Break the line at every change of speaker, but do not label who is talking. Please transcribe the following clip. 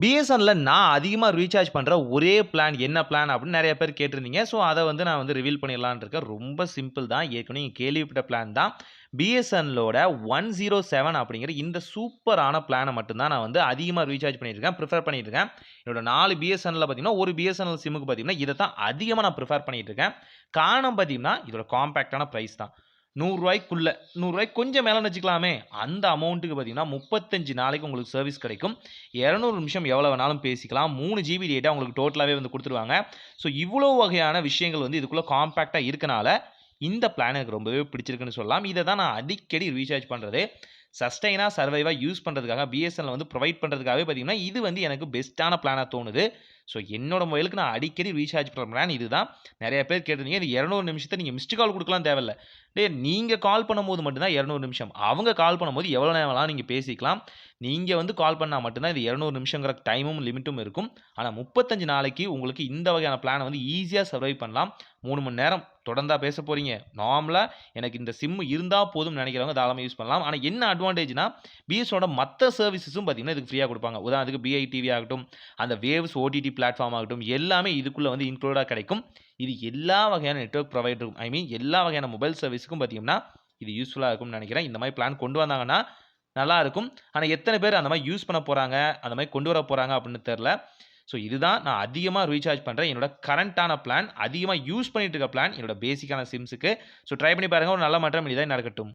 பிஎஸ்என்எல்ல நான் அதிகமா ரீசார்ஜ் பண்ற ஒரே பிளான் என்ன பிளான் அப்படின்னு நெறைய பேர் கேட்டிருந்தீங்க. ஸோ, அத வந்து நான் வந்து ரிவீல் பண்ணிடலான்னு இருக்கேன். ரொம்ப சிம்பிள் தான். ஏற்கனவே நீங்க கேள்விப்பட்ட பிளான் தான். பிஎஸ்என்எல்லோட 107 அப்படிங்கிற இந்த சூப்பரான பிளான மட்டும் தான் நான் வந்து அதிகமா ரீசார்ஜ் பண்ணிட்டுருக்கேன். பிரிஃபர் பண்ணிட்டுருக்கேன். என்னோட 4 பிஎஸ்என்எல்ல பார்த்தீங்கன்னா, ஒரு பிஎஸ்என்எல் சிம்முக்கு பார்த்தீங்கன்னா, இத தான் அதிகமா நான் பிரிஃபர் பண்ணிட்டுருக்கேன். காரணம் பார்த்தீங்கன்னா, இதோட காம்பேக்ட்டான பிரைஸ் தான். ரூ. 100க்குள்ள ரூ. 100 கொஞ்சம் மேலன்னு வச்சுக்கலாமே. அந்த அமௌண்ட்டுக்கு பார்த்தீங்கன்னா, 35 நாளைக்கு உங்களுக்கு சர்வீஸ் கிடைக்கும். 200 நிமிஷம் எவ்வளோ வேணாலும் பேசிக்கலாம். 3 ஜிபி டேட்டா உங்களுக்கு டோட்டலாவே வந்து குடுத்துருவாங்க. ஸோ, இவ்வளோ வகையான விஷயங்கள் வந்து இதுக்குள்ள காம்பேக்ட்டா இருக்கனால, இந்த பிளான் எனக்கு ரொம்பவே பிடிச்சிருக்குன்னு சொல்லலாம். இத தான் நான் அடிக்கடி ரீசார்ஜ் பண்றதே. சஸ்டெய்னா, சர்வைவா யூஸ் பண்றதுக்காக பிஎஸ்என்எல் வந்து புரொவைட் பண்றதுக்காகவே பார்த்தீங்கன்னா, இது வந்து எனக்கு பெஸ்ட்டான பிளானா தோணுது. ஸோ, என்னோட மொபைலுக்கு நான் அடிக்கடி ரீசார்ஜ் பண்ற பிளான் இதுதான். நெறைய பேர் கேட்டிருந்தீங்க. இது 200 நிமிஷத்த நீங்க மிஸ்டு கால் குடுக்கலாம் தேவையில்ல. நீங்க கால் பண்ணும்போது மட்டும் தான் 200 நிமிஷம். அவங்க கால் பண்ணும்போது எவ்வளோ நேரம் வேணாலும் நீங்க பேசிக்கலாம். நீங்க வந்து கால் பண்ணா மட்டும் தான் இது 200 நிமிஷங்கிற டைமும், லிமிட்டும் இருக்கும். ஆனா 35 நாளைக்கு உங்களுக்கு இந்த வகையான பிளான வந்து ஈஸியா சர்வைவ் பண்ணலாம். 3 மணி நேரம் தொடர்ந்தா பேச போறீங்க. நார்மலா எனக்கு இந்த சிம் இருந்தா போதும்னு நெனைக்கிறவங்க தாராளமா யூஸ் பண்ணலாம். ஆனா என்ன அட்வான்டேஜ்னா, பிஎஸ்ஓட மத்த சர்வீஸஸும் பார்த்தீங்கன்னா, இதுக்கு ஃப்ரீயா குடுப்பாங்க. உதாரணத்துக்கு பிஐடிவி ஆகட்டும், அந்த வேவ்ஸ் ஓடிடி பிளாட்ஃபார்ம் ஆகட்டும், எல்லாமே இதுக்குள்ள வந்து இன்க்ளூடா கிடைக்கும். இது எல்லா வகையான நெட்வொர்க் புரொவைடரும் எல்லா வகையான மொபைல் சர்வீஸுக்கும் பார்த்தீங்கன்னா, இது யூஸ்ஃபுல்லா இருக்கும்னு நெனைக்கிறேன். இந்த மாரி பிளான் கொண்டு வந்தாங்கன்னா, நல்லா இருக்கும். ஆனா எத்தன பேர் அந்த மாரி யூஸ் பண்ண போறாங்க, அந்த மாரி கொண்டு வர போறாங்க அப்படின்னு தெரியல. ஸோ இதுதான் நான் அதிகமா ரீசார்ஜ் பண்ற என்னோட கரண்ட்டான பிளான். அதிகமா யூஸ் பண்ணிட்டு இருக்க பிளான் என்னோட பேசிக்கான சிம்ஸ்க்கு. ஸோ ட்ரை பண்ணி பாருங்க. ஒரு நல்ல மாற்றம் இனிதே நடக்கட்டும்.